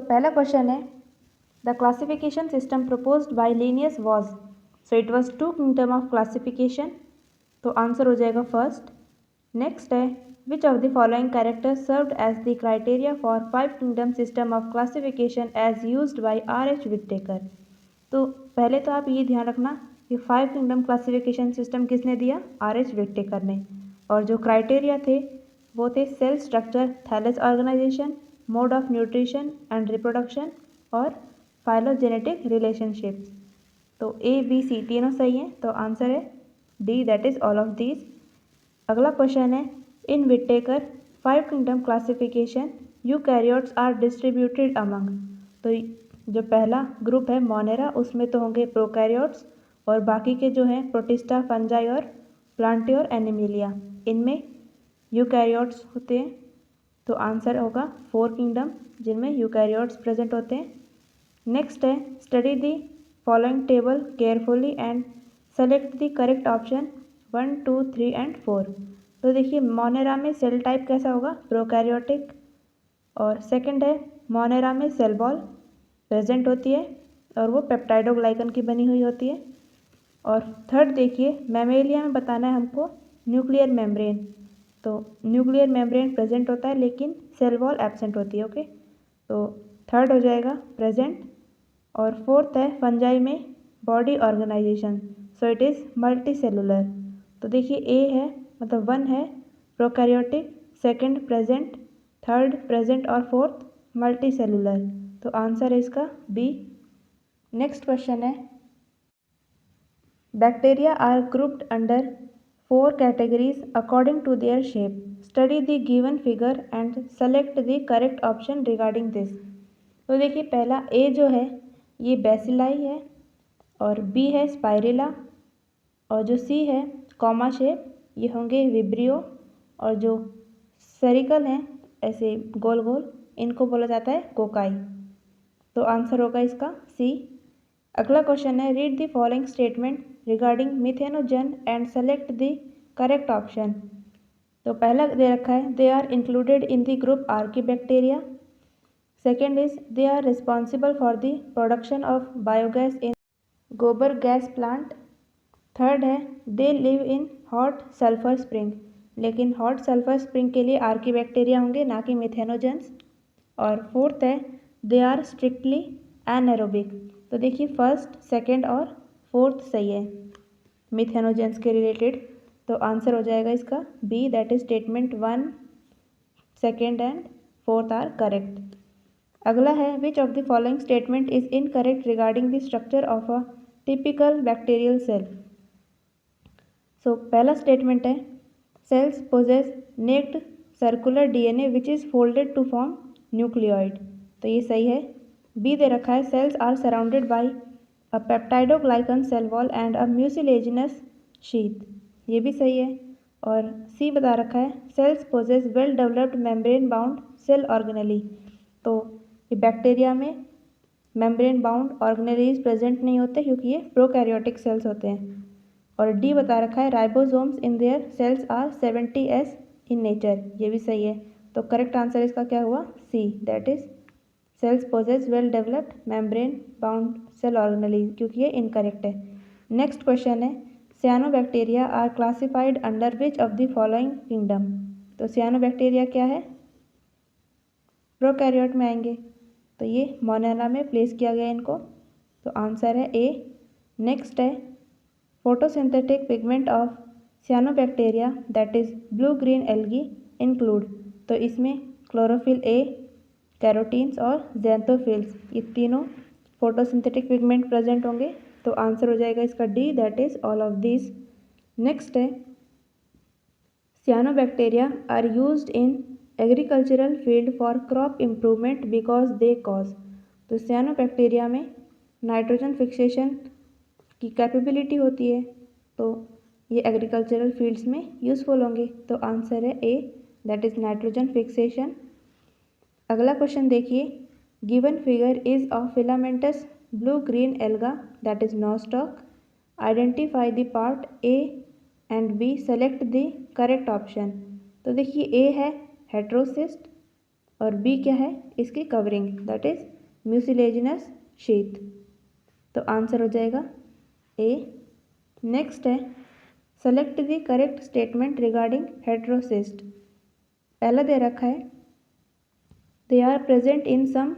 पहला क्वेश्चन है the classification system proposed by Linnaeus was, so it was 2 kingdom of classification, तो answer हो जाएगा फर्स्ट। नेक्स्ट है which of the following characters served as the criteria for 5 kingdom system of classification as used by R.H. Whittaker. तो पहले तो आप ये ध्यान रखना कि 5 किंगडम क्लासिफिकेशन सिस्टम किसने दिया, R.H. विटेकर ने, और जो क्राइटेरिया थे वो थे cell structure, thallus organisation, mode of nutrition and reproduction और फाइलोजेनेटिक रिलेशनशिप्स। तो ए बी सी तीनों सही हैं, तो आंसर है D, that is all of these. अगला क्वेश्चन है in Whittaker 5 kingdom classification eukaryotes are distributed among. तो जो पहला ग्रुप है मोनेरा, उसमें तो होंगे प्रोकैरियोट्स और बाकी के जो हैं प्रोटिस्टा, फंजाई और प्लांटी और एनिमिलिया, इनमें यूकैरियोट्स होते हैं। तो आंसर होगा 4 किंगडम जिनमें यूकैरियोट्स प्रेजेंट होते हैं। नेक्स्ट है study the following table carefully and select the correct option 1, 2, 3 and 4। तो देखिए मोनेरा में सेल टाइप कैसा होगा, प्रोकैरियोटिक, और सेकंड है मोनेरा में सेल वॉल प्रेजेंट होती है और वो पेप्टाइडोग्लाइकन की बनी हुई होती है। और थर्ड देखिए मैमेलिया में बताना है हमको न्यूक्लियर मेम्ब्रेन, तो न्यूक्लियर मेम्ब्रेन प्रेजेंट होता है लेकिन सेल वॉल एब्सेंट होती है। ओके, तो थर्ड हो जाएगा प्रेजेंट। और फोर्थ है फंजाई में body organisation, so it is multicellular. तो देखिए ए है मतलब 1 है prokaryotic, second present, third present और फोर्थ मल्टी सेलुलर, तो आंसर है इसका बी। नेक्स्ट क्वेश्चन है bacteria are grouped under 4 categories according to their shape, study the given figure and select the correct option regarding this. तो देखिए पहला ए जो है ये बेसिलाई है और बी है स्पाइरिला और जो सी है कॉमा शेप ये होंगे विब्रियो और जो सेरिकल हैं ऐसे गोल गोल इनको बोला जाता है कोकाई। तो आंसर होगा इसका सी। अगला क्वेश्चन है read the following statement regarding methanogen and select the correct option. तो पहला दे रखा है they are included in the group archaebacteria, second is they are responsible for the production of biogas in गोबर gas plant, third है they live in hot sulphur spring, लेकिन hot sulphur spring के लिए आर्कीबैक्टीरिया होंगे ना कि methanogens, और fourth है दे आर स्ट्रिक्टली एनारोबिक। तो देखिए फर्स्ट, सेकंड और फोर्थ सही है मिथेनोजेंस के रिलेटेड, तो आंसर हो जाएगा इसका B, that is statement 1, second and fourth are correct. अगला है which of the following statement is incorrect regarding the structure of a typical bacterial cell. So पहला स्टेटमेंट है cells possess naked circular DNA which is folded to form nucleoid, तो ये सही है। B दे रखा है cells are surrounded by a peptidoglycan cell wall and a mucilaginous sheath, ये भी सही है। और सी बता रखा है cells possess well developed membrane bound cell organelle, तो ये बैक्टीरिया में मेम्ब्रेन बाउंड ऑर्गेनेलीज प्रेजेंट नहीं होते क्योंकि ये प्रोकैरियोटिक सेल्स होते हैं। और डी बता रखा है ribosomes in their cells are 70s in nature, ये भी सही है। तो करेक्ट आंसर इसका क्या हुआ C, that is cells possess well developed membrane bound cell organelles, क्योंकि ये इनकरेक्ट है। नेक्स्ट क्वेश्चन है cyanobacteria are classified under which of the following kingdom. तो सियानोबैक्टीरिया क्या है, प्रोकैरियोट में आएंगे, तो ये मोनेरा में प्लेस किया गया इनको, तो आंसर है ए। नेक्स्ट है photosynthetic pigment of सियानोबैक्टीरिया that is blue green algae include, तो इसमें क्लोरोफिल ए, कैरोटीन्स और ज़ैंथोफिल्स, ये तीनों फोटोसिंथेटिक पिगमेंट प्रेजेंट होंगे, तो आंसर हो जाएगा इसका D, that is all of this. Next है cyanobacteria are used in agricultural field for crop improvement because they cause, तो सियानोबैक्टीरिया में नाइट्रोजन फिक्सेशन की कैपेबिलिटी होती है, तो ये एग्रीकल्चरल फील्ड्स में यूज़फुल होंगे, तो आंसर है A, that is nitrogen fixation. अगला क्वेश्चन देखिए given figure is of filamentous blue green alga that is Nostoc, identify the part A and B, select the correct option. तो देखिए A है heterocyst और B क्या है इसकी covering, that is mucilaginous sheath. तो आंसर हो जाएगा ए। नेक्स्ट है select the correct statement regarding heterocyst. पहला दे रखा है they are present in some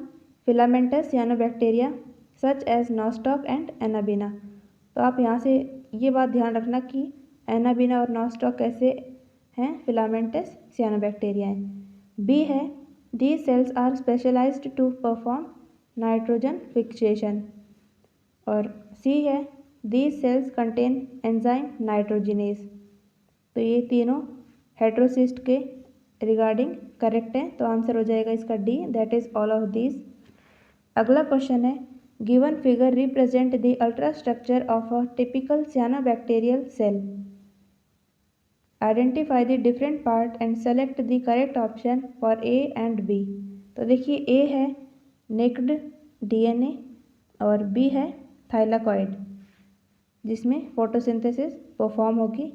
filamentous cyanobacteria such as Nostoc and Anabaena. तो आप यहाँ से ये बात ध्यान रखना कि एनाबिना और नॉस्टॉक कैसे हैं, फिलामेंटस सियानोबैक्टीरिया हैं। बी है the cells are specialised to perform nitrogen fixation. और सी है the cells contain enzyme nitrogenase. तो ये तीनों हेटेरोसिस्ट के रिगार्डिंग करेक्ट है। तो आंसर हो जाएगा इसका D, that is all of this. अगला क्वेश्चन है given figure represent the ultra structure of a typical cyanobacterial cell. Identify the different part and select the correct option for A and B. तो देखिए A है naked DNA और B है thylakoid जिसमें photosynthesis perform होगी।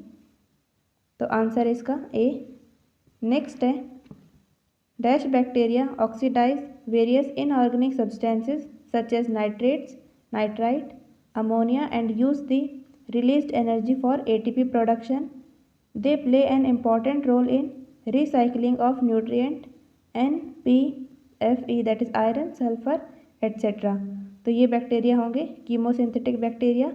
तो answer इसका A. Next है dash bacteria oxidise various inorganic substances such as nitrates, nitrite, ammonia and use the released energy for ATP production. They play an important role in recycling of nutrient NPFE that is iron, sulfur etc. तो ये bacteria होंगे chemosynthetic bacteria.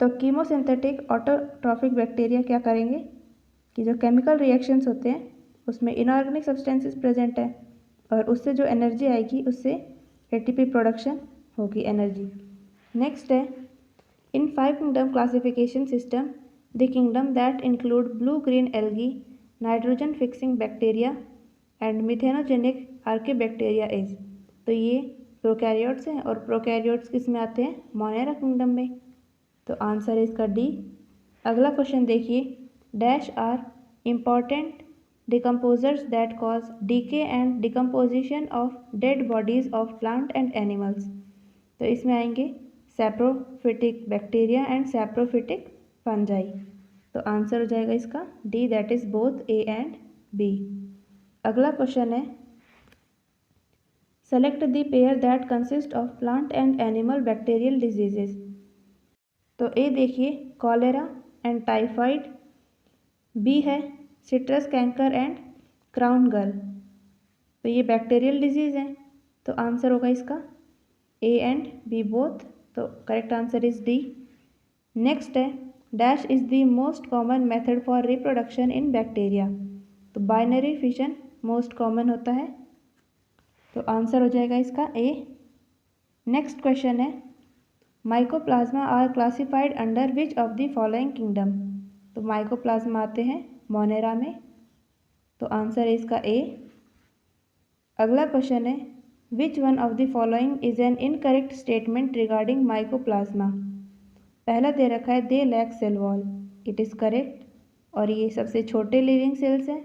तो chemosynthetic autotrophic bacteria क्या करेंगे कि जो chemical reactions होते हैं उसमें इनऑर्गेनिक सब्सटेंसेस प्रेजेंट है और उससे जो एनर्जी आएगी उससे एटीपी प्रोडक्शन होगी एनर्जी। नेक्स्ट है in 5 kingdom classification system the kingdom that include blue green algae, nitrogen fixing bacteria and methanogenic archaebacteria is. तो ये प्रोकैरियोट्स हैं और प्रोकैरियोट्स किस में आते हैं, मोनेरा किंगडम में। तो आंसर है इसका डी। अगला क्वेश्चन देखिए dash are important decomposers that cause decay and decomposition of dead bodies of plant and animals। तो इसमें आएंगे saprophytic bacteria and saprophytic fungi. तो आंसर हो जाएगा इसका D, that is both A and B. अगला क्वेश्चन है select the pair that consist of plant and animal bacterial diseases. तो ए देखिए कॉलेरा एंड टाइफाइड, बी है citrus canker and crown gall. तो ये बैक्टीरियल डिजीज़ हैं। तो answer होगा इसका ए एंड बी बोथ। तो correct answer is D. Next है dash is the most common method for reproduction in bacteria. तो बाइनरी फिशन मोस्ट कॉमन होता है। तो आंसर हो जाएगा इसका ए। नेक्स्ट क्वेश्चन है mycoplasma are classified under which of the following kingdom. तो माइकोप्लाज्मा आते हैं मोनेरा में। तो आंसर है इसका ए। अगला क्वेश्चन है which one of the following is an incorrect statement regarding mycoplasma. पहला दे रखा है they lack cell wall, it is correct और ये सबसे छोटे लिविंग सेल्स हैं।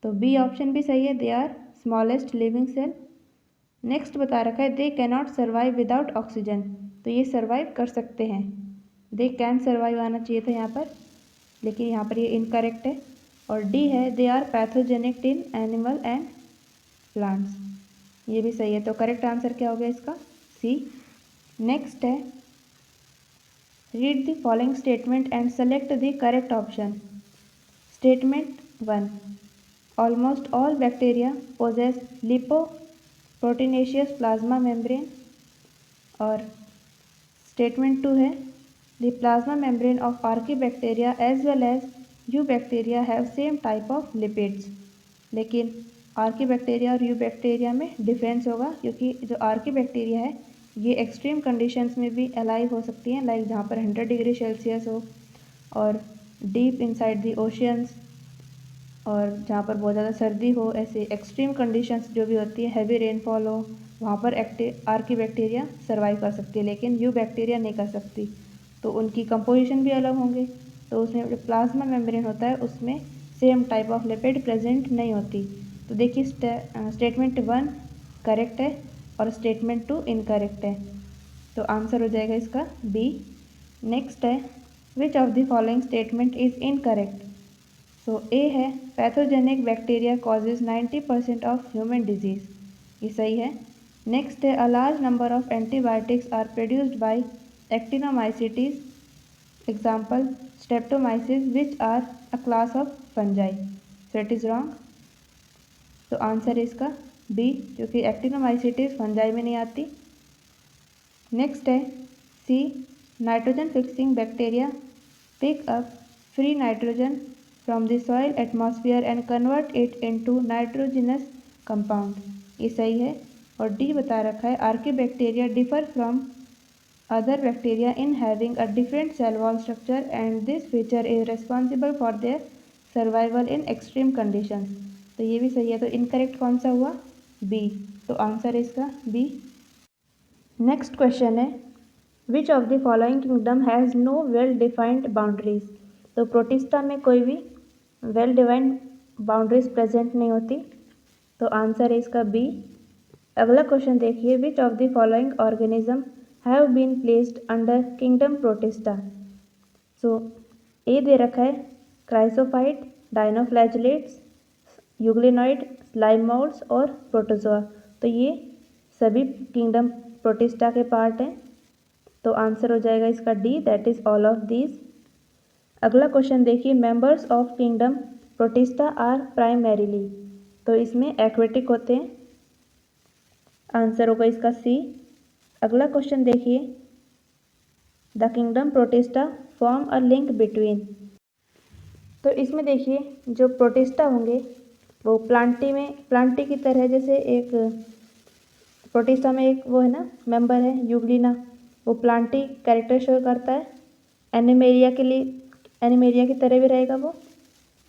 तो बी ऑप्शन भी सही है, they are smallest living cell. Next बता रखा है they cannot survive without oxygen. तो ये सर्वाइव कर सकते हैं, दे कैन सर्वाइव आना चाहिए था यहाँ पर, लेकिन यहाँ पर ये इनकरेक्ट है। और डी है they are pathogenic in animal and plants, ये भी सही है। तो करेक्ट आंसर क्या हो गया इसका सी। नेक्स्ट है read the following statement and select the correct option. Statement 1 almost all bacteria possess lipoproteinaceous plasma membrane. और स्टेटमेंट 2 है The plasma membrane of archaebacteria as well as eubacteria have same type of lipids। लेकिन archaebacteria और eubacteria में difference होगा क्योंकि जो archaebacteria है ये एक्सट्रीम कंडीशंस में भी अलाइव हो सकती हैं, लाइक जहाँ पर 100 डिग्री सेल्सियस हो और डीप इनसाइड द ओशियंस और जहाँ पर बहुत ज़्यादा सर्दी हो, ऐसे एक्सट्रीम कंडीशंस जो भी होती है, हैवी रेनफॉल हो, वहाँ पर आर्कीबैक्टीरिया सर्वाइव कर सकती है लेकिन यूबैक्टीरिया नहीं कर सकती। तो उनकी कंपोजिशन भी अलग होंगे। तो उसमें जो प्लाज्मा मेम्ब्रेन होता है उसमें same type of lipid present नहीं होती। तो देखिए स्टेटमेंट 1 करेक्ट है और स्टेटमेंट 2 इनकरेक्ट है। तो आंसर हो जाएगा इसका बी। नेक्स्ट है which of the following statement is incorrect. So A है pathogenic bacteria causes 90% of human disease, ये सही है। नेक्स्ट है, a large number of antibiotics are produced by actinomycetes, example streptomyces, which are a class of fungi. So it is wrong. तो answer है इसका B, क्योंकि actinomycetes fungi में नहीं आती। नेक्स्ट है C, nitrogen fixing bacteria pick up free nitrogen from the soil atmosphere and convert it into nitrogenous compound. ये सही है। और डी बता रखा है, archaebacteria differ from other bacteria in having a different cell wall structure and this feature is responsible for their survival in extreme conditions. तो ये भी सही है। तो इनकरेक्ट कौन सा हुआ? बी। तो आंसर है इसका बी। नेक्स्ट क्वेश्चन है, which of the following kingdom has no well defined boundaries. तो प्रोटिस्टा में कोई भी वेल डिफाइंड बाउंड्रीज प्रेजेंट नहीं होती। तो आंसर है इसका बी। अगला क्वेश्चन देखिए, which of the following organism have been placed under kingdom protista. So A दे रखा है chrysophyte, dinoflagellates, euglenoid, slime moulds और प्रोटोजोआ। तो ये सभी किंगडम प्रोटिस्टा के पार्ट हैं। तो आंसर हो जाएगा इसका D, that is all of these. अगला क्वेश्चन देखिए, members of kingdom protista are primarily. तो इसमें एक्वेटिक होते हैं। आंसर होगा इसका सी। अगला क्वेश्चन देखिए, the kingdom protista form a link between. तो इसमें देखिए जो प्रोटिस्टा होंगे वो प्लांटी की तरह, जैसे एक प्रोटिस्टा में एक वो है ना मेंबर है यूग्लिना, वो प्लांटी कैरेक्टर शो करता है। एनिमेरिया की तरह भी रहेगा वो।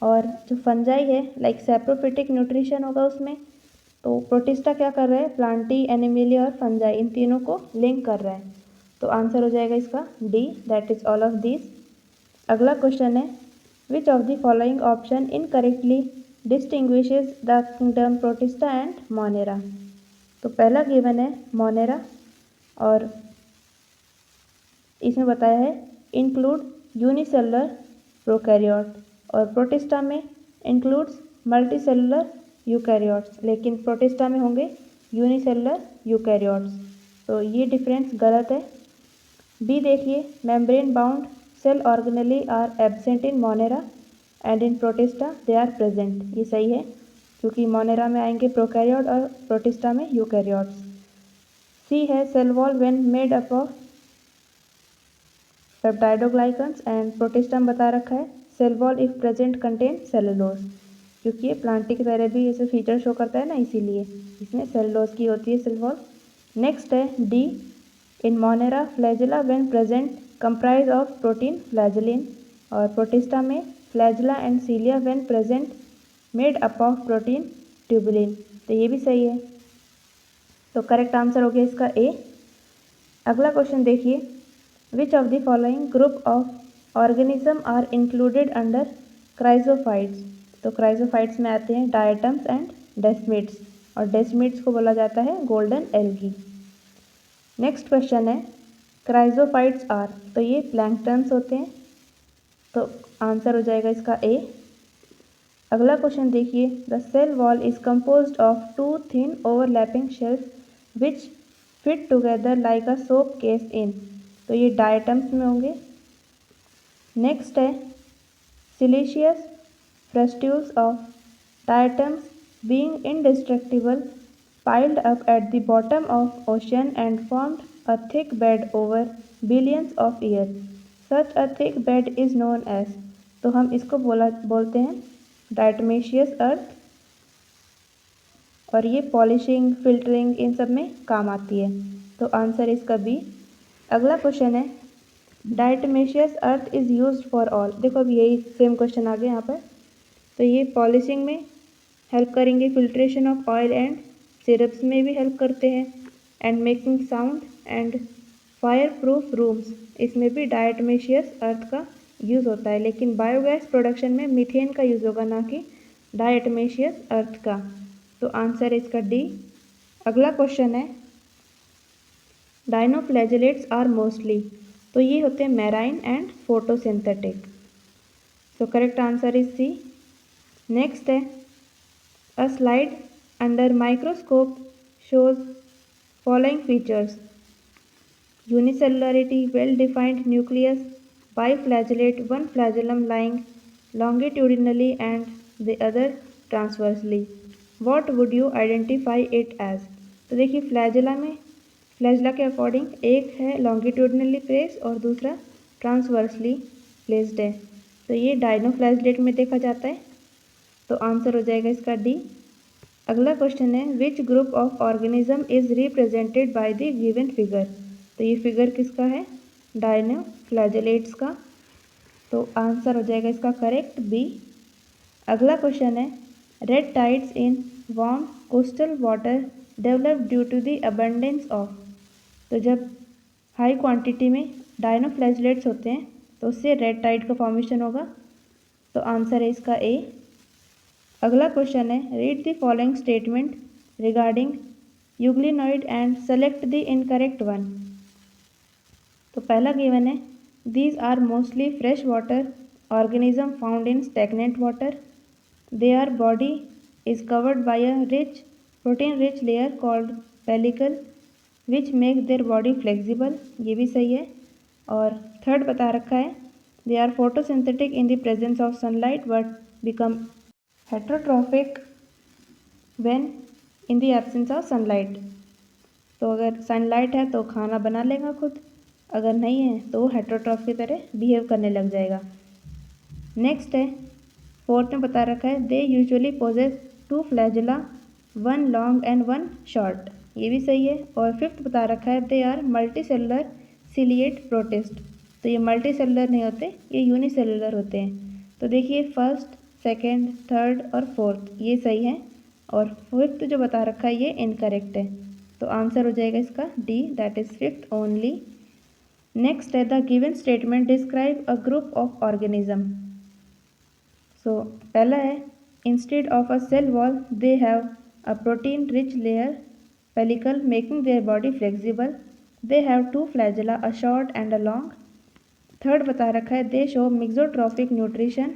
और जो फंजाई है लाइक सैप्रोफिटिक न्यूट्रिशन होगा उसमें। तो प्रोटिस्टा क्या कर रहा है, प्लांटी, एनिमेलिया और फंजाई इन तीनों को लिंक कर रहा है। तो आंसर हो जाएगा इसका D, that is all of this. अगला क्वेश्चन है, which of the following option incorrectly distinguishes the kingdom protista and Monera. तो पहला गिवन है मोनेरा, और इसमें बताया है इंक्लूड यूनिसेलुलर प्रोकैरियोट, और प्रोटिस्टा में इंक्लूड्स मल्टीसेलुलर यूकैरियोट्स, लेकिन प्रोटिस्टा में होंगे यूनिसेलुलर यूकैरियोट्स। तो ये डिफरेंस गलत है। बी देखिए, membrane bound cell organelle are absent in monera and in protista they are present. ये सही है, क्योंकि मोनेरा में आएंगे प्रोकैरियोट और प्रोटिस्टा में यूकैरियोट्स। सी है, cell wall when made up of peptidoglycans and protista में बता रखा है cell wall if present contain cellulose, क्योंकि ये प्लांटी की तरह भी ऐसे फीचर शो करता है ना, इसीलिए इसमें सेलुलोज की होती है सेल वॉल। नेक्स्ट है D, in monera flagella when present comprise of protein flagellin, और प्रोटिस्टा में flagella and cilia when present made up of protein tubulin. तो ये भी सही है। तो करेक्ट आंसर हो गया इसका ए। अगला क्वेश्चन देखिए, which of the following group of organism are included under chrysophytes. तो क्राइजोफाइट्स में आते हैं डायटम्स एंड डेस्मिड्स, और डेस्मिड्स को बोला जाता है गोल्डन एल्गी। नेक्स्ट क्वेश्चन है, क्राइजोफाइट्स आर, तो ये प्लैंक्टन्स होते हैं। तो आंसर हो जाएगा इसका ए। अगला क्वेश्चन देखिए, the cell wall is composed of two thin overlapping shells which fit together like a soap case in. तो ये डायटम्स में होंगे। नेक्स्ट है, siliceous frustules of diatoms being indestructible piled up at the bottom of ocean and formed a thick bed over billions of years. Such a thick bed is known as, तो हम इसको बोलते हैं डायटमेशियस अर्थ, और ये पॉलिशिंग, फिल्टरिंग इन सब में काम आती है। तो आंसर इसका बी। अगला क्वेश्चन है, diatomaceous earth is used for all. देखो अब यही सेम क्वेश्चन आ गया यहाँ पर। तो ये पॉलिशिंग में हेल्प करेंगे, filtration of oil and syrups में भी हेल्प करते हैं, and making sound and fire proof rooms, इसमें भी डायटमेशियस अर्थ का यूज़ होता है। लेकिन बायोगैस प्रोडक्शन में मीथेन का यूज़ होगा, ना कि डायटमेशियस अर्थ का। तो आंसर है इसका डी। अगला क्वेश्चन है, डायनोफ्लैजिलेट्स आर मोस्टली, तो ये होते हैं marine and photosynthetic. So correct answer is C. Next है, a slide under microscope shows following features: unicellularity, well-defined nucleus, biflagellate, one flagellum lying longitudinally and the other transversely. What would you identify it as? तो देखिए flagella के according एक है longitudinally place और दूसरा transversely placed है, तो ये डायनोफ्लैजिलेट में देखा जाता है, तो आंसर हो जाएगा इसका डी। अगला क्वेश्चन है which group of organism is represented by the given figure. तो ये फिगर किसका है? डायनोफ्लैजिलेट्स का, तो आंसर हो जाएगा इसका करेक्ट बी। अगला क्वेश्चन है red tides in warm coastal water develop due to the abundance of. तो जब हाई क्वांटिटी में डायनोफ्लैजिलेट्स होते हैं तो उससे रेड टाइड का फॉर्मेशन होगा, तो आंसर है इसका ए। अगला क्वेश्चन है read the following statement regarding euglenoid and select the incorrect one. तो पहला गिवन है these are mostly fresh water organism found in stagnant water, their body is covered by a rich protein rich layer called pellicle which make their body flexible, ये भी सही है। और third बता रखा है they are photosynthetic in the presence of sunlight but become heterotrophic when in the absence of sunlight. तो अगर सनलाइट है तो खाना बना लेगा खुद, अगर नहीं है तो हेट्रोट्रॉफ की तरह बिहेव करने लग जाएगा। नेक्स्ट है फोर्थ में बता रखा है they usually possess two flagella, one long and one short, ये भी सही है। और फिफ्थ बता रखा है they are multicellular ciliate protist, तो ये मल्टी सेलुलर नहीं होते, ये यूनिसेलुलर होते हैं। तो देखिए फर्स्ट सेकेंड थर्ड और फोर्थ ये सही है, और फिफ्थ जो बता रखा है ये इनकरेक्ट है, तो आंसर हो जाएगा इसका D that is fifth only. Next है the given statement describe a group of organism. So पहला है instead of a cell wall they have a protein rich layer pellicle making their body flexible, they have two flagella a short and a long. Third बता रखा है they show mixotrophic nutrition,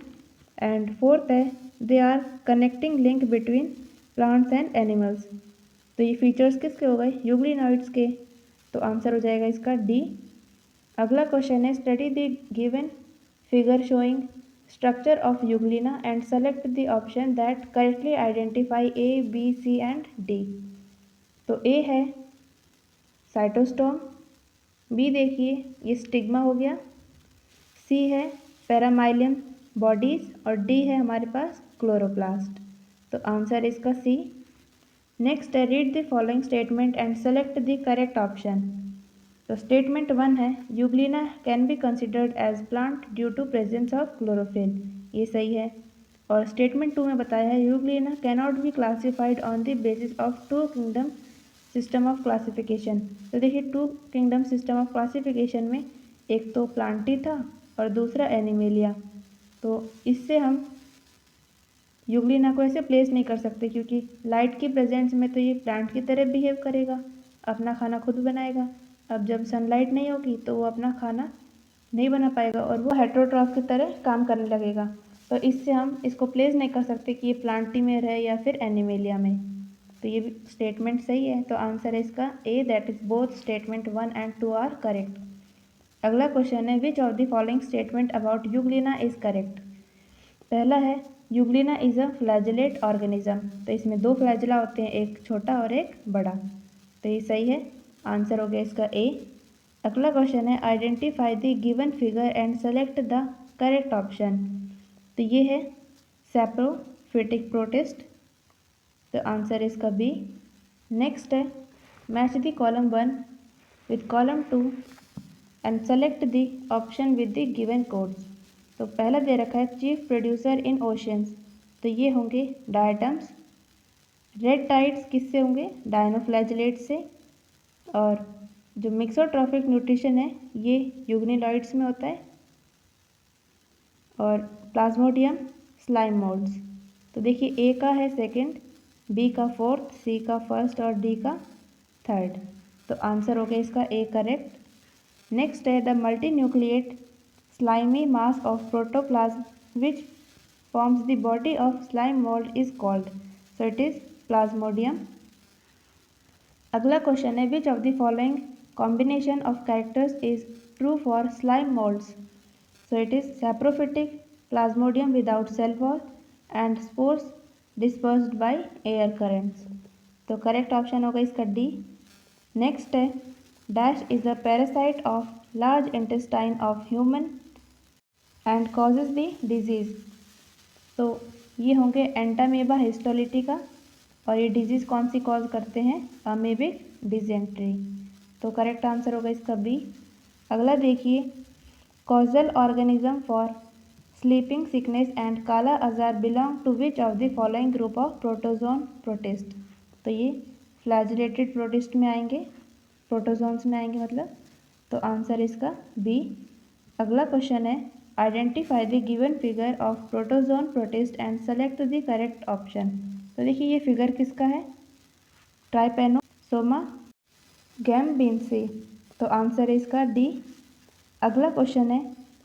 and fourth है they are connecting link between plants and animals. तो ये features किसके हो गए? Euglenoids के, तो आंसर हो जाएगा इसका डी। अगला क्वेश्चन है study the given figure showing structure of euglena and select the option that correctly identify A B C and D. तो ए है साइटोस्टोम, बी देखिए ये स्टिग्मा हो गया, सी है पैरामाइलियम बॉडीज, और डी है हमारे पास क्लोरोप्लास्ट, तो आंसर इसका सी। नेक्स्ट है read the following statement and select the correct option. तो स्टेटमेंट वन है euglena can be considered as plant due to presence of chlorophyll, ये सही है। और स्टेटमेंट टू में बताया है euglena cannot be classified on the basis of two kingdom system of classification. तो देखिए two kingdom system of classification में एक तो प्लांटी था और दूसरा एनिमेलिया, तो इससे हम यूग्लिना को ऐसे प्लेस नहीं कर सकते क्योंकि लाइट की प्रेजेंस में तो ये प्लांट की तरह बिहेव करेगा, अपना खाना खुद बनाएगा। अब जब सनलाइट नहीं होगी तो वो अपना खाना नहीं बना पाएगा और वो हेट्रोट्रॉफ की तरह काम करने लगेगा, तो इससे हम इसको प्लेस नहीं कर सकते कि ये प्लांटी में रहे या फिर एनिमेलिया में। तो ये स्टेटमेंट सही है, तो आंसर है इसका A that is both statement 1 and 2 are correct. अगला क्वेश्चन है which of the following statement about euglena is correct. पहला है euglena is a flagellate organism, तो इसमें दो फ्लैजिला होते हैं, एक छोटा और एक बड़ा, तो ये सही है, आंसर हो गया इसका ए। अगला क्वेश्चन है identify the given figure and select the correct option. तो ये है सैप्रोफिटिक प्रोटिस्ट, तो आंसर इसका बी। नेक्स्ट है match the column 1 with column 2 and select the option with the given codes. तो पहला दे रखा है चीफ प्रोड्यूसर इन ओशंस, तो ये होंगे डायटम्स। रेड टाइड्स किससे होंगे? डायनोफ्लैजिलेट से। और जो मिक्सोट्रॉफिक न्यूट्रिशन है ये यूग्निलॉइड्स में होता है। और प्लाज्मोडियम स्लाइम मोल्ड्स, तो देखिए ए का है सेकंड, बी का फोर्थ, सी का फर्स्ट और डी का थर्ड, तो आंसर हो गया इसका ए करेक्ट। नेक्स्ट है the multi nucleate slimy mass of protoplasm which forms the body of slime mold is called, so it is plasmodium। अगला क्वेश्चन है which of the following combination of characters is true for slime moulds. So it is saprophytic, plasmodium without cell wall and spores dispersed by air currents. तो correct option होगा इसका D. Next है dash is a parasite of large intestine of human and causes the disease. तो ये होंगे Entamoeba histolytica और ये disease कौन सी कॉज करते हैं, अमीबिक डिजेंट्री। तो करेक्ट आंसर होगा इसका बी। अगला देखिए causal organism for sleeping sickness and kala azar belong to which of the following group of protozoan protist. तो ये फ्लैजिलेटेड प्रोटिस्ट में आएंगे, प्रोटोजोन्स में आएंगे मतलब। तो आंसर इसका बी। अगला क्वेश्चन है identify the given figure of protozoan protist and select the correct option. तो देखिए ये फिगर किसका है, ट्राइपेनोसोमा गैम्बिन्सी। तो आंसर है इसका डी। अगला क्वेश्चन है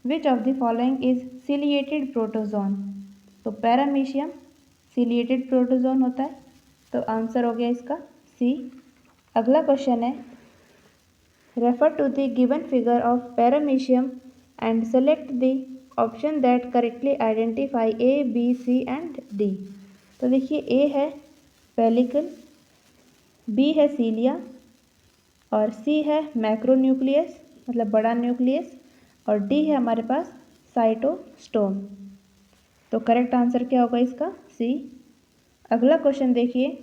which of the following is ciliated protozoan. तो पैरामीशियम सिलिएटेड प्रोटोजोन होता है, तो आंसर हो गया इसका सी। अगला क्वेश्चन है refer to the given figure of paramecium and select the option that correctly identify A B C and D. तो देखिए ए है पेलिकल, बी है सीलिया और सी है मैक्रोन्यूक्लियस मतलब बड़ा न्यूक्लियस और डी है हमारे पास साइटोस्टोम। तो करेक्ट आंसर क्या होगा इसका सी। अगला क्वेश्चन देखिए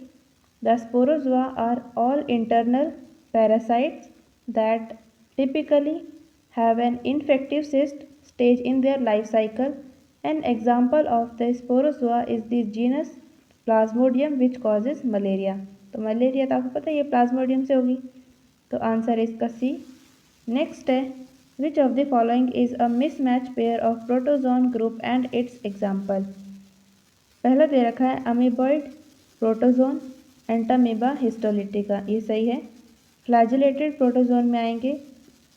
the sporozoa are all internal parasites that typically have an infective cyst stage in their life cycle. An example of the sporozoa is the genus Plasmodium which causes malaria. तो malaria तो आपको पता है ये Plasmodium से होगी, तो answer है इसका सी। नेक्स्ट है which of the following is a mismatch pair of protozoan group and it's example. पहला दे रखा है अमीबॉइड प्रोटोजोन एंटामीबा हिस्टोलिटिका, ये सही है। फ्लैजिलेटेड प्रोटोजोन में आएंगे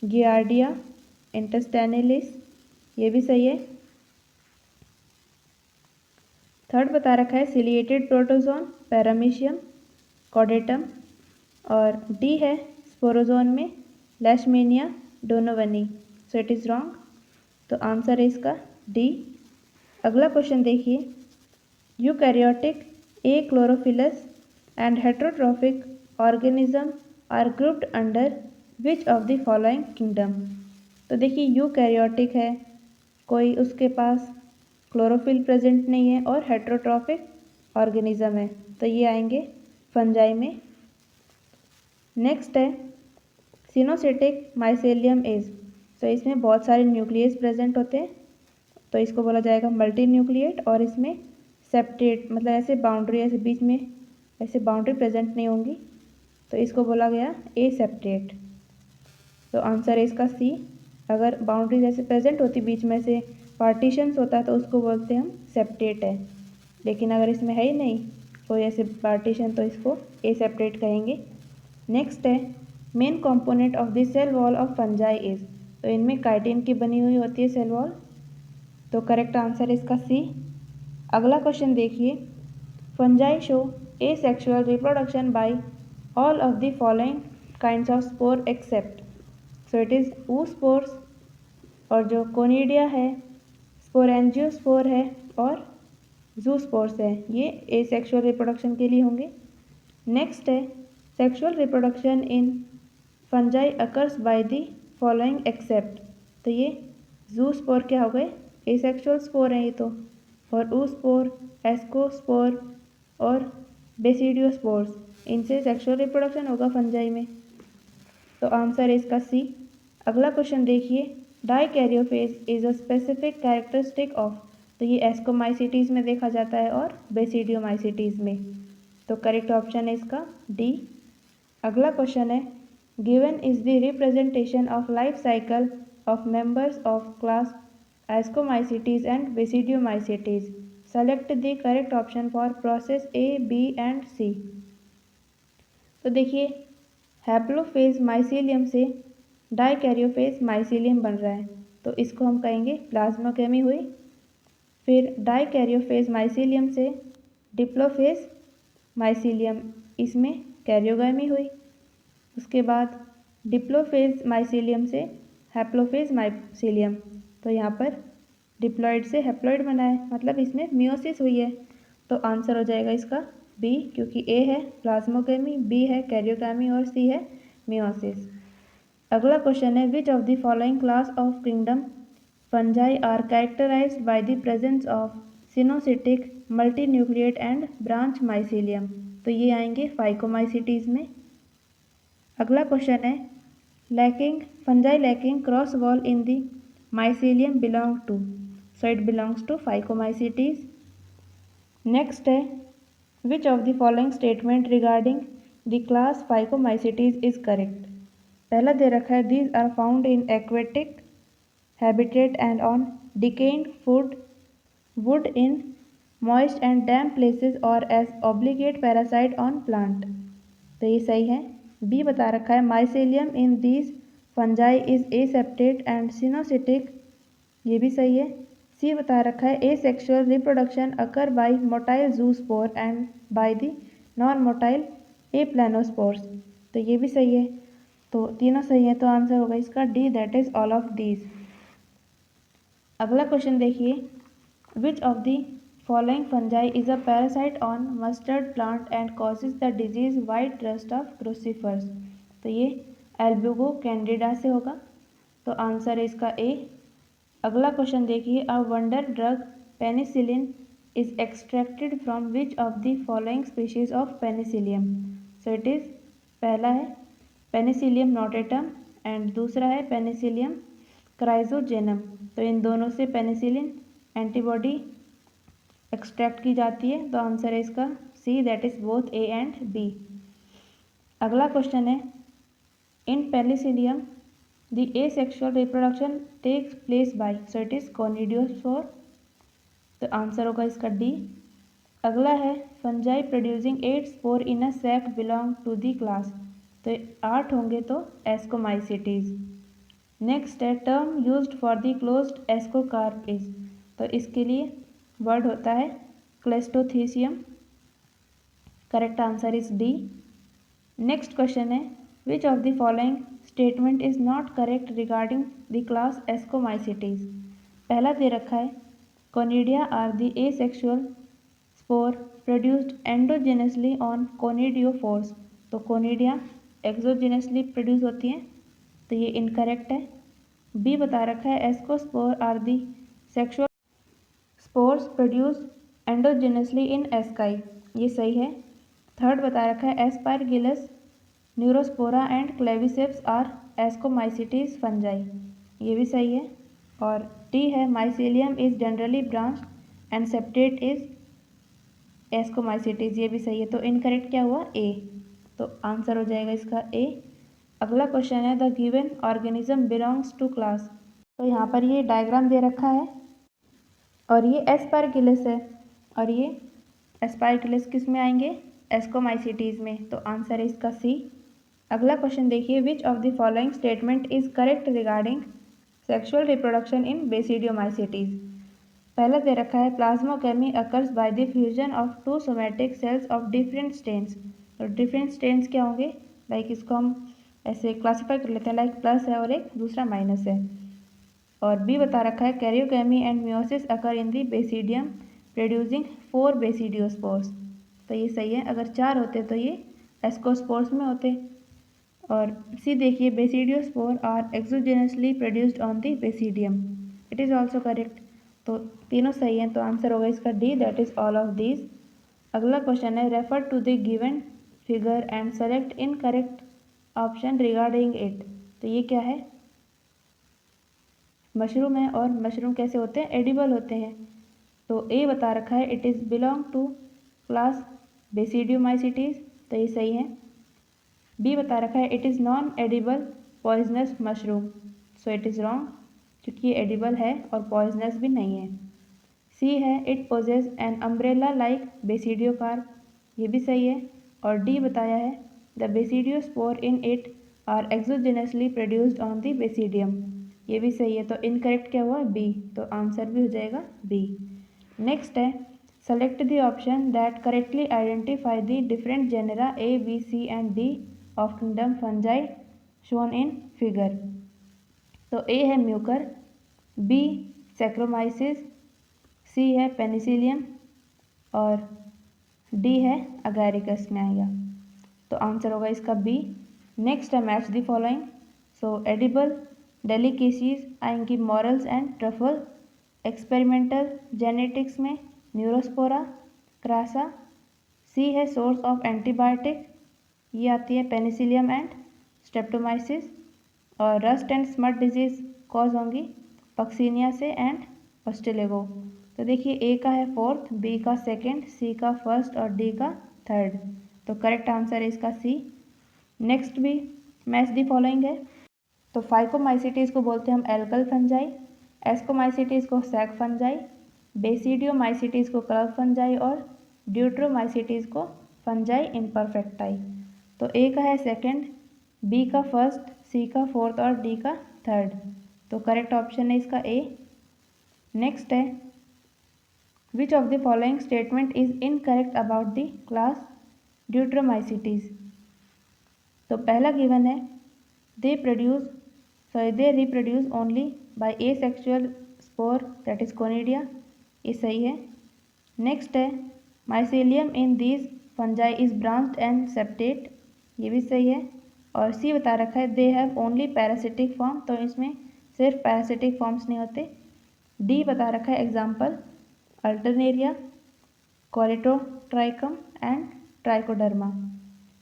गियार्डिया इंटेस्टैनिलिस, ये भी सही है। थर्ड बता रखा है सिलिएटेड प्रोटोजोन पैरामीशियम कॉडेटम और डी है स्पोरोजोन में Leishmania donovani, so it is wrong. तो आंसर है इसका डी। अगला क्वेश्चन देखिए eukaryotic achlorophyllous and heterotrophic organism are grouped under which of the following kingdom. तो देखिए यूकैरियोटिक है, कोई उसके पास क्लोरोफिल प्रेजेंट नहीं है और हेट्रोट्रॉफिक ऑर्गेनिज्म है, तो ये आएंगे फंजाई में। नेक्स्ट है सिनोसिटिक माइसेलियम इज, तो इसमें बहुत सारे न्यूक्लियस प्रेजेंट होते हैं, तो इसको बोला जाएगा मल्टी न्यूक्लिएट और इसमें सेप्टेट मतलब ऐसे बाउंड्री ऐसे बीच में ऐसे बाउंड्री प्रेजेंट नहीं होंगी, तो इसको बोला गया ए सेप्टेट। तो आंसर है इसका सी। अगर बाउंड्री जैसे प्रेजेंट होती बीच में से पार्टीशंस होता है तो उसको बोलते हैं हम सेप्टेट है, लेकिन अगर इसमें है ही नहीं कोई ऐसे पार्टीशन तो इसको ए सेप्टेट कहेंगे। नेक्स्ट है main component of the cell wall of fungi is, तो इनमें काइटिन की बनी हुई होती है सेल वॉल, तो करेक्ट आंसर है इसका सी। अगला क्वेश्चन देखिए fungi show asexual reproduction by all of the following kinds of spore except. So it is oospores और जो कोनिडिया है स्पोरेंजियोस्पोर है और जूस्पोर्स है, ये ए सेक्शुअल रिप्रोडक्शन के लिए होंगे। नेक्स्ट है sexual reproduction in fungi occurs by the following except, तो ये जूस्पोर क्या हो गए ए सेक्शुअल स्पोर हैं ये तो, और ऊस्पोर एस्कोस्पोर और बेसिडियोस्पोर्स इनसे सेक्शुअल रिप्रोडक्शन होगा फंजाई में, तो आंसर है इसका सी। अगला क्वेश्चन देखिए dikaryophase is a specific characteristic of, तो ये एस्कोमाइसिटीज़ में देखा जाता है और बेसिडियोमाइसिटीज़ में, तो करेक्ट ऑप्शन है इसका डी। अगला क्वेश्चन है given is the representation of life cycle of members of class ascomycetes and basidiomycetes, select the correct option for process A B and C. तो देखिए हैप्लोफेज माइसीलियम से डाइकैरियोफेज माइसीलियम बन रहा है, तो इसको हम कहेंगे प्लाज्मोकेमी हुई। फिर डाइकैरियोफेज माइसीलियम से डिप्लोफेज माइसीलियम, इसमें कैरियोगैमी हुई। उसके बाद डिप्लोफेज माइसीलियम से हैप्लोफेज माइसीलियम, तो यहाँ पर डिप्लॉइड से हैप्लॉइड बना है, मतलब इसमें मियोसिस हुई है। तो आंसर हो जाएगा इसका बी, क्योंकि ए है प्लाज्मोगेमी, बी है कैरियोगेमी और सी है मियोसिस। अगला क्वेश्चन है which of the following class of kingdom fungi are characterised by the presence of coenocytic multinucleate and branch mycelium, तो ये आएंगे फाइकोमाइसिटीज में। अगला क्वेश्चन है lacking fungi lacking cross wall in the mycelium belong to, so it belongs to phycomycetes. Next है which of the following statement regarding the class phycomycetes is correct. पहला दे रखा है these are found in aquatic habitat and on decaying food wood in moist and damp places और as obligate parasite on plant, तो ये सही है। B बता रखा है mycelium in these fungi is aseptate and coenocytic, ये भी सही है। सी बता रखा है asexual reproduction occur by motile zoospore and by the non motile aplanospores, तो ये भी सही है। तो तीनों सही है, तो आंसर होगा इसका D, that is all of these. अगला क्वेश्चन देखिए which of the following fungi is a parasite on mustard plant and causes the disease white rust of crucifers, तो ये एल्ब्यूगो कैंडिडा से होगा, तो आंसर है इसका ए। अगला क्वेश्चन देखिए a wonder drug penicillin is extracted from which of the following species of Penicillium, so it is पहला है पेनिसिलियम नोटेटम एंड दूसरा है पेनिसिलियम क्राइजोजेनम, तो इन दोनों से पेनिसिलिन एंटीबॉडी एक्सट्रैक्ट की जाती है, तो आंसर है इसका C, that is both A and B. अगला क्वेश्चन है in penicillium the asexual reproduction takes place by, so it is conidiospore, तो आंसर होगा इसका डी। अगला है fungi producing 8 spore in a sac belong to the class, तो 8 होंगे तो एस्कोमाइसिटीज। नेक्स्ट है term used for the closed ascocarp is, तो इसके लिए वर्ड होता है cleistothecium, correct answer is D. Next question है which of the following statement is not correct regarding the class ascomycetes. पहला दे रखा है conidia are the asexual spore produced endogenously on conidiophores, तो कोनिडिया एक्सोजेनसली प्रोड्यूस होती हैं, तो ये इनकरेक्ट है। बी बता रखा है ascospore are the sexual spores produce endogenously in asci, ये सही है। थर्ड बता रखा है aspergillus neurospora and claviceps are ascomycetes fungi, ये भी सही है। और टी है mycelium is generally branch and septate is ascomycetes, ये भी सही है। तो इनकरेक्ट क्या हुआ ए, तो आंसर हो जाएगा इसका ए। अगला क्वेश्चन है the given organism belongs to class, तो यहाँ पर ये डायग्राम दे रखा है और ये एस्पारगिलस है और ये एस्पारगिलस किस में आएंगे एस्कोमाइसिटीज में, तो आंसर है इसका सी। अगला क्वेश्चन देखिए which of the following statement is correct regarding sexual reproduction in basidiomycetes. पहला दे रखा है plasmogamy occurs by the fusion of two somatic cells of different strains, तो डिफरेंट स्टेन्स क्या होंगे, लाइक इसको हम ऐसे क्लासीफाई कर लेते हैं, लाइक प्लस है और एक दूसरा माइनस है। और बी बता रखा है karyogamy and meiosis occur in the basidium producing 4 basidiospores, तो ये सही है। अगर 4 होते तो ये एस्कोस्पोर्स में होते। और सी देखिए basidiospore are exogenously produced on the basidium, it is also correct, तो तीनों सही हैं, तो आंसर होगा इसका D, that is all of these. अगला क्वेश्चन है refer to the given figure and select incorrect option regarding it, तो ये क्या है मशरूम है और मशरूम कैसे होते हैं एडिबल होते हैं, तो ए बता रखा है it is belong to class basidiomycetes, तो ये सही है। बी बता रखा है it is non edible poisonous mushroom, so it is wrong क्योंकि ये एडिबल है और पॉइजनस भी नहीं है। सी है it possess an umbrella like basidiocarp, ये भी सही है। और डी बताया है the basidiospore in it are exogenously produced on the basidium, ये भी सही है। तो इनकरेक्ट क्या हुआ बी, तो आंसर भी हो जाएगा बी। नेक्स्ट है select the option that correctly identify the different genera A B C and D of kingdom fungi shown in figure. तो ए है म्यूकर, बी सैक्रोमाइसिस, सी है पेनिसिलियम और डी है अगैरिकस में आएगा। तो आंसर होगा इसका बी। नेक्स्ट है match the following. So edible delicacies आएंगी morels and truffle, experimental genetics में न्यूरोस्पोरा क्रासा, सी है सोर्स ऑफ एंटीबायोटिक, ये आती है पेनिसिलियम एंड स्ट्रेप्टोमाइसिस, और rust and smut disease cause होंगी पक्सीनिया से एंड ऑस्ट्रेलेगो। तो देखिए ए का है फोर्थ, बी का सेकंड, सी का फर्स्ट और डी का थर्ड। तो करेक्ट आंसर है इसका सी। नेक्स्ट भी मैच दी फॉलोइंग है। तो फाइकोमाइसिटीज़ को बोलते हैं हम एल्कल फंजाई, एस्कोमाइसिटीज़ को सैक फंजाई, बेसिडियोमाइसिटीज़ को क्लब फंजाई और ड्यूट्रोमाइसिटीज़ को फंजाई इम्परफेक्टाई। तो ए का है सेकंड, बी का फर्स्ट, सी का फोर्थ और डी का थर्ड। तो करेक्ट ऑप्शन है इसका ए। नेक्स्ट है which of the following statement is incorrect about the class deuteromycetes. तो पहला गिवन है they reproduce only by asexual spore that is conidia, ये सही है। नेक्स्ट है mycelium in these fungi is branched and septate, ये भी सही है। और सी बता रखा है they have only parasitic form, तो इसमें सिर्फ पैरासिटिक फॉर्म्स नहीं होते। डी बता रखा है एग्जाम्पल अल्टरनेरिया, कॉलिटोट्राइकम एंड ट्राइकोडर्मा,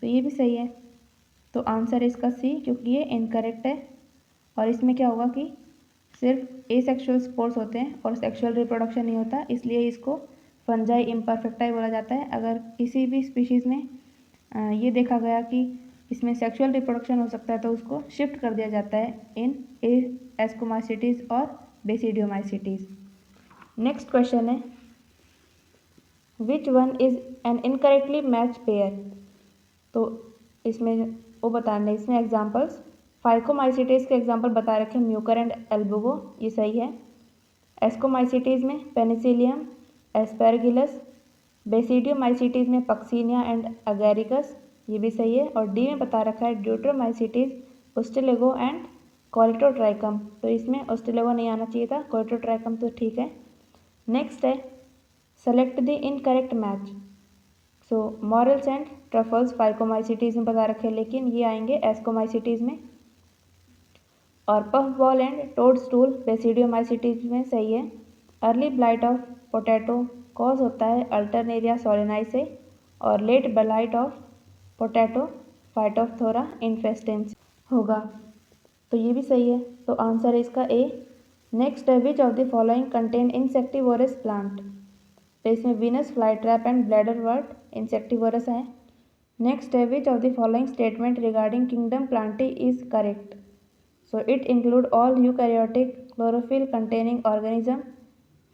तो ये भी सही है। तो आंसर है इसका सी, क्योंकि ये इनकरेक्ट है। और इसमें क्या होगा कि सिर्फ एसेक्सुअल स्पोर्स होते हैं और सेक्सुअल रिप्रोडक्शन नहीं होता, इसलिए इसको फंजाई इम्परफेक्टाई बोला जाता है। अगर किसी भी स्पीशीज़ में ये देखा गया कि इसमें सेक्सुअल रिप्रोडक्शन हो सकता है तो उसको शिफ्ट कर दिया जाता है इन एस्कोमाइसिटीज़ और बेसिडियोमाइसिटीज़। नेक्स्ट क्वेश्चन है which one is an incorrectly match pair. तो इसमें वो बताना है, इसमें एग्जांपल्स फाइकोमाइसिटीज़ के एग्जांपल बता रखे म्यूकर एंड एल्बुगो, ये सही है। एस्कोमाइसिटीज़ में पेनिसिलियम, एस्पेरगिलस, बेसिडियोमाइसिटीज़ में पक्सीनिया एंड अगैरिकस, ये भी सही है। और डी में बता रखा है ड्यूट्रोमाइसिटीज़ ओस्टेलेगो एंड कॉलिटोट्राइकम, तो इसमें ओस्टेलेगो नहीं आना चाहिए था, कॉलिटोट्राइकम तो ठीक है। नेक्स्ट है select the incorrect match. So morels and truffles phycomycetes में बता रखे, लेकिन ये आएंगे एस्कोमाइसिटीज़ में। और puff ball and toad stool basidiomycetes में सही है। Early blight of potato cause होता है अल्टरनेरिया सोलिनाई से, और late blight of potato phytophthora infestans होगा, तो ये भी सही है। तो आंसर है इसका ए। नेक्स्ट है which of the following contain insectivorous plant. तो इसमें Venus fly trap and bladder wort insectivorous है। नेक्स्ट है which of the following statement regarding kingdom plantae is correct. So it include all eukaryotic chlorophyll containing organism,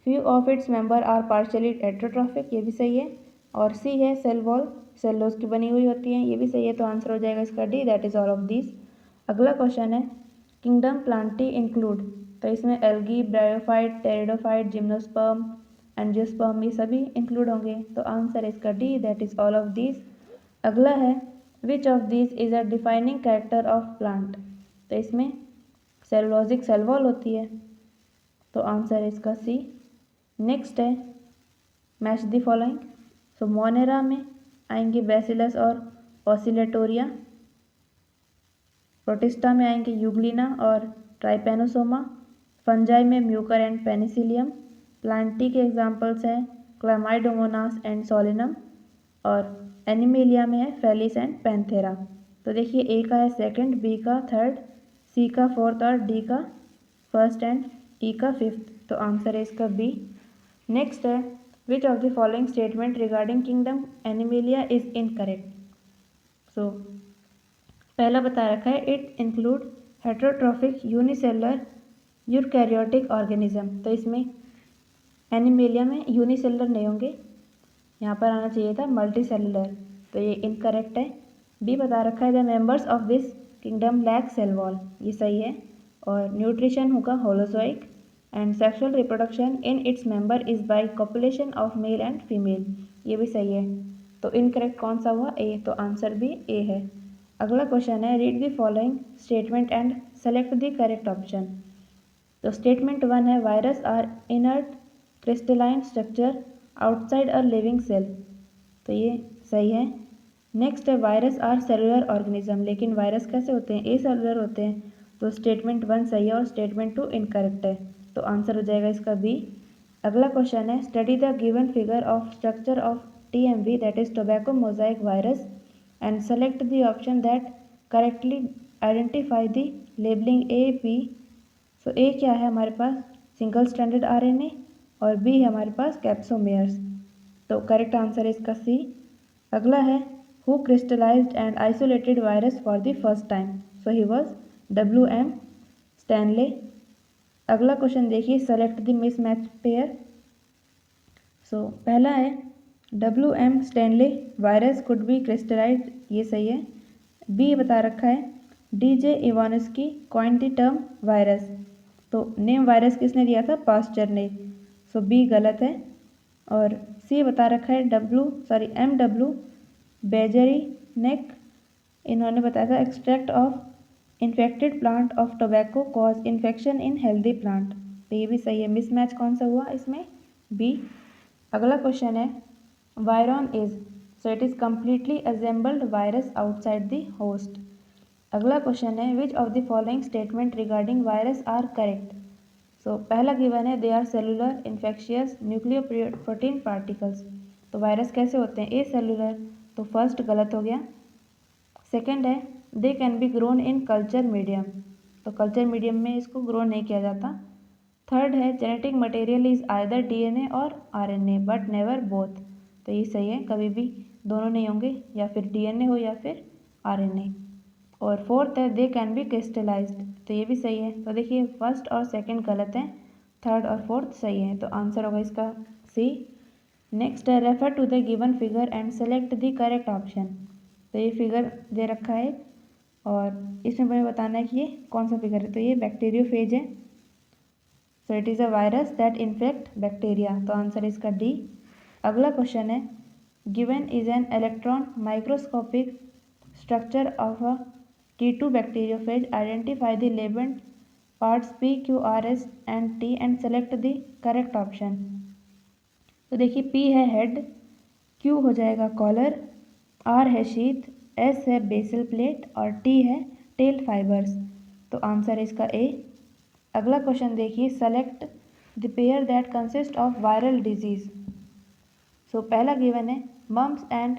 few of its member are partially heterotrophic, ये भी सही है। और C है cell wall cellulose की बनी हुई होती है, ये भी सही है। तो आंसर हो जाएगा इसका D, that is all of this. अगला क्वेश्चन है किंगडम प्लांटी इंक्लूड। तो इसमें algae, bryophyte, pteridophyte, gymnosperm, angiosperm, ये सभी इंक्लूड होंगे। तो आंसर है इसका D, that is all of this. अगला है which of this is a defining character of plant. तो इसमें सेलुलोजिक सेल वॉल होती है, तो आंसर है इसका सी। नेक्स्ट है match the following. So Monera में आएंगे बैसिलस और ऑसिलेटोरिया, प्रोटिस्टा में आएंगे यूग्लिना और ट्राइपेनोसोमा, फंजाई में म्यूकर एंड पेनिसिलियम, प्लांटी के एग्जाम्पल्स हैं क्लामाइडोमोनास एंड सोलिनम, और एनिमेलिया में है फेलिस एंड पैंथेरा। तो देखिए ए का है सेकंड, बी का थर्ड, सी का फोर्थ और डी का फर्स्ट एंड ई का फिफ्थ। तो आंसर है इसका बी। नेक्स्ट है which of the following statement regarding kingdom animalia is incorrect. So पहला बता रखा है it include heterotrophic unicellular eukaryotic organism. तो इसमें एनिमेलिया में यूनिसेलुलर नहीं होंगे, यहाँ पर आना चाहिए था मल्टी सेलुलर, तो ये इनकरेक्ट है। बी बता रखा है the members of this kingdom lack cell wall, ये सही है। और न्यूट्रिशन होगा holozoic and sexual reproduction in its member is by copulation of male and female, ये भी सही है। तो इनकरेक्ट कौन सा हुआ, ए, तो आंसर भी ए है। अगला क्वेश्चन है read the following statement and select the correct option. तो स्टेटमेंट 1 है virus are inert crystalline structure outside a living cell, तो ये सही है। नेक्स्ट है वायरस आर सेलुलर ऑर्गेनिज्म, लेकिन वायरस कैसे होते हैं, ए सेलुलर होते हैं, तो स्टेटमेंट 1 सही है और स्टेटमेंट 2 इनकरेक्ट है, तो आंसर हो जाएगा इसका बी। अगला क्वेश्चन है study the given figure of structure of TMV that is tobacco Mosaic virus and select the option that correctly identify the labelling AP। सो ए क्या है हमारे पास सिंगल स्ट्रैंडेड RNA और बी है हमारे पास कैप्सोमेयर्स, तो करेक्ट आंसर है इसका सी। अगला है who crystallized and isolated virus for the first time, so he was WM Stanley. अगला क्वेश्चन देखिए select the mismatch pair. So पहला है WM Stanley virus could be crystallized, ये सही है। बी बता रखा है DJ Ivanowsky coined the term virus, तो नेम वायरस किसने दिया था, पास्चर ने, सो बी गलत है। और सी बता रखा है MW बेजरी नेक, इन्होंने बताया था extract of infected plant of tobacco cause infection in healthy plant, तो ये भी सही है। मिसमैच कौन सा हुआ इसमें, बी। अगला क्वेश्चन है virion is, so it is completely assembled virus outside the host. अगला क्वेश्चन है which of the following statement regarding virus are correct. So पहला गिवन है they are cellular infectious nucleoprotein particles, तो virus कैसे होते हैं, ए cellular, तो first गलत हो गया। सेकेंड है they can be grown in culture medium, तो कल्चर मीडियम में इसको ग्रो नहीं किया जाता। थर्ड है genetic material is either DNA और RNA बट नेवर बोथ, तो ये सही है, कभी भी दोनों नहीं होंगे, या फिर DNA हो या फिर RNA। और फोर्थ है दे कैन बी क्रिस्टलाइज्ड, तो ये भी सही है। तो देखिए फर्स्ट और सेकंड गलत हैं, थर्ड और फोर्थ सही है, तो आंसर होगा इसका सी। नेक्स्ट है refer to the given figure and select the correct option, तो ये फिगर दे रखा है और इसमें हमें बताना है कि ये कौन सा फिगर है, तो ये बैक्टीरियोफेज है, सो it is a virus that infect bacteria, तो आंसर इसका डी। अगला क्वेश्चन है given is an electron microscopic structure of a T2 bacteriophage, identify the labeled parts P, Q, R, S and T and select the correct option। तो देखिए P है head, Q हो जाएगा collar, R है sheath, S है basal plate और T है tail fibres, तो आंसर है इसका ए। अगला क्वेश्चन देखिए select the pair that consist of viral disease. So पहला गिवन है mumps and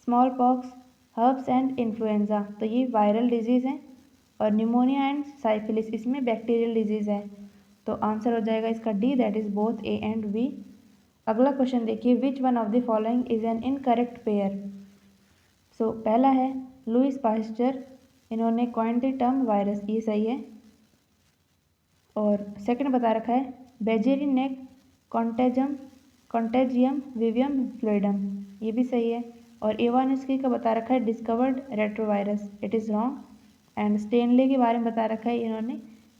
small pox herpes and influenza, तो ये वायरल डिजीज़ हैं, और न्यूमोनिया एंड साइफिलिस इसमें बैक्टीरियल डिजीज़ है, तो आंसर हो जाएगा इसका D that is both A and B. अगला क्वेश्चन देखिए which one of the following is an incorrect pair. So पहला है लुइस पास्चर, इन्होंने कॉइन्ड द टर्म वायरस, ये सही है। और सेकंड बता रखा है बेजेरी नेक कॉन्टेजियम विवियम फ्लूइडम, ये भी सही है। और इवानस्की का बता रखा है discovered retrovirus, it is wrong. And Stanley के बारे में बता रखा है इन्होंने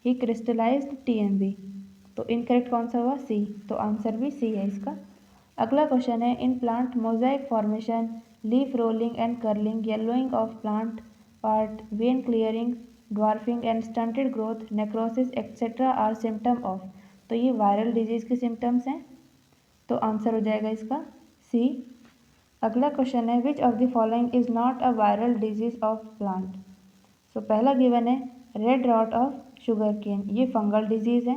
ही क्रिस्टलाइज्ड TMV, तो इनकरेक्ट कौन सा हुआ, सी, तो आंसर भी सी है इसका। अगला क्वेश्चन है in plant mosaic formation leaf rolling and curling yellowing of plant part vein clearing dwarfing and stunted growth necrosis etcetera are symptom of, तो ये वायरल डिजीज़ के सिम्टम्स हैं, तो आंसर हो जाएगा इसका सी। अगला क्वेश्चन है which of the following is not a viral disease of plant. So पहला गिवन है red rot of sugarcane, ये फंगल डिजीज़ है।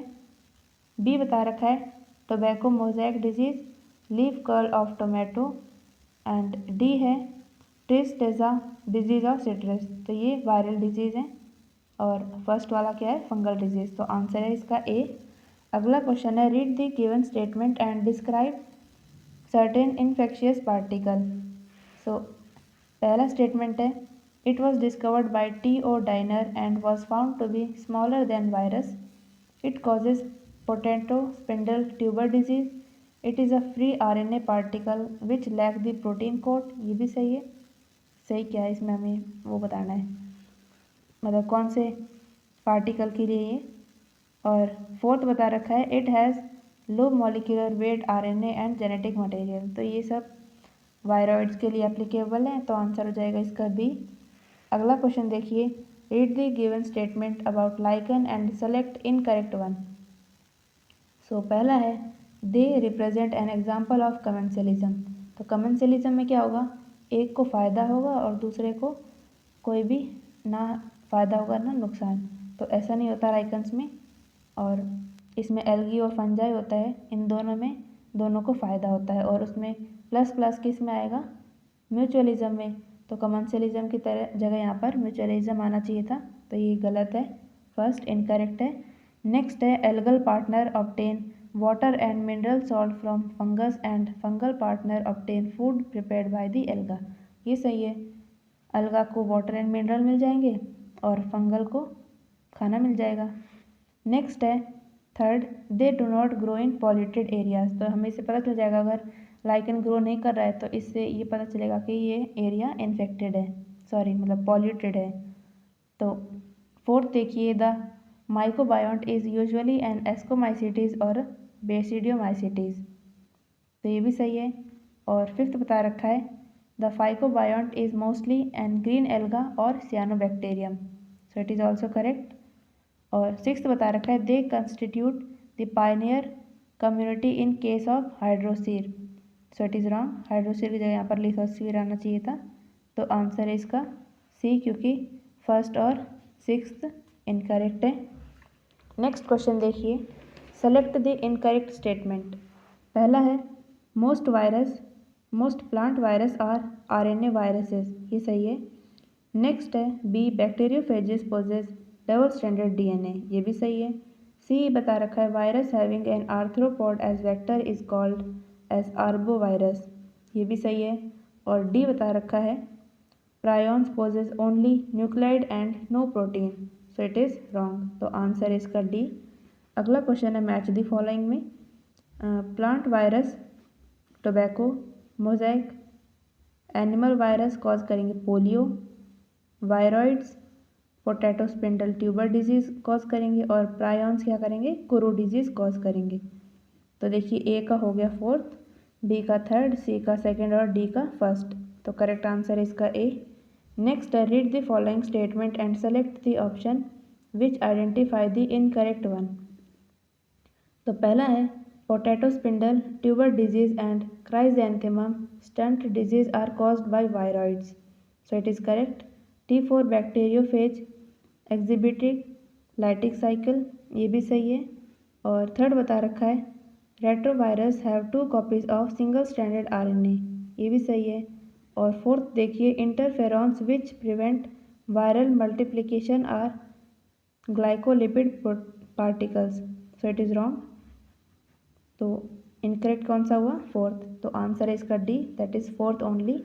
बी बता रखा है tobacco mosaic disease leaf curl of tomato, and D है tristeza disease of citrus, तो ये वायरल डिजीज़ है, और फर्स्ट वाला क्या है फंगल डिजीज़, तो आंसर है इसका ए। अगला क्वेश्चन है read the given statement and describe certain infectious particle. So पहला स्टेटमेंट है it was discovered by T.O. Diener and was found to be smaller than virus, it causes potato spindle tuber disease, it is a free RNA particle which lack the protein coat, ये भी सही है। सही क्या है इसमें हमें वो बताना है, मतलब कौन से पार्टिकल के लिए ये। और फोर्थ बता रखा है it has low molecular weight RNA and genetic material, तो ये सब वायरॉइड्स के लिए एप्लीकेबल है, तो आंसर हो जाएगा इसका बी। अगला क्वेश्चन देखिए, read the given statement about lichen and select incorrect one. So पहला है they represent an example of commensalism. तो कमेंसलिज्म में क्या होगा, एक को फ़ायदा होगा और दूसरे को कोई भी ना फ़ायदा होगा ना नुकसान। तो ऐसा नहीं होता लाइकन्स में, और इसमें एल्गी और फंजाई होता है, इन दोनों में दोनों को फ़ायदा होता है। और उसमें प्लस प्लस किस में आएगा, म्यूचुअलिज्म में। तो कमेंसलिज्म की तरह जगह यहाँ पर म्यूचुअलिज्म आना चाहिए था, तो ये गलत है, फर्स्ट इनकरेक्ट है। नेक्स्ट है algal partner obtain water and mineral salt from fungus and fungal partner obtain food prepared by the alga. ये सही है, अलगा को वाटर एंड मिनरल मिल जाएंगे और फंगल को खाना मिल जाएगा। नेक्स्ट है third, they do not grow in polluted areas. तो हमें इससे पता चल जाएगा अगर लाइकन ग्रो नहीं कर रहा है तो इससे ये पता चलेगा कि ये एरिया इन्फेक्टेड है, सॉरी मतलब पॉल्यूटेड है। तो फोर्थ देखिए, the mycobiont is usually an ascomycetes और बेसिडियोमाइसिटीज। तो ये भी सही है। और फिफ्थ बता रखा है the phycobiont is mostly an green alga और cyanobacterium. So it is also correct. और सिक्स्थ बता रखा है they constitute the pioneer community in case of hydrosere. So it is wrong, hydrosere की जगह यहाँ पर लिथोस्फीयर आना चाहिए था। तो आंसर है इसका सी, क्योंकि फर्स्ट और सिक्स्थ इनकरेक्ट है। नेक्स्ट क्वेश्चन देखिए, सेलेक्ट द इनकरेक्ट स्टेटमेंट। पहला है most plant virus are RNA viruses, ये सही है। नेक्स्ट है B bacteriophages possess double standard DNA, ये भी सही है। सी बता रखा है virus having an arthropod as vector is called as arbovirus, ये भी सही है। और डी बता रखा है prions possess only nucleotide and no protein, so it is wrong. तो आंसर इसका डी। अगला क्वेश्चन है मैच द फॉलोइंग में, plant virus tobacco mosaic, animal virus cause करेंगे polio, viroids potato spindle tuber disease cause करेंगे और prions क्या करेंगे, कुरू डिजीज़ कॉज करेंगे। तो देखिए ए का हो गया फोर्थ, बी का थर्ड, सी का सेकंड और डी का फर्स्ट। तो करेक्ट आंसर इसका ए। नेक्स्ट है read the following statement and select the option which identify the incorrect one. तो पहला है potato spindle tuber disease and chrysanthemum stunt disease are caused by viroids, so it is correct. T4 bacteriophage exhibiting lytic cycle, ये भी सही है। और third बता रखा है retrovirus have 2 copies of single stranded RNA, ये भी सही है। और फोर्थ देखिए interferons which prevent viral multiplication are glycolipid particles, so it is wrong. तो इनकरेक्ट कौन सा हुआ, फोर्थ। तो आंसर है इसका D, that is fourth only.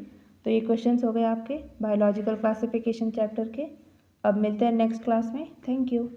तो ये क्वेश्चंस हो गए आपके बायोलॉजिकल क्लासिफिकेशन चैप्टर के। अब मिलते हैं नेक्स्ट क्लास में, थैंक यू।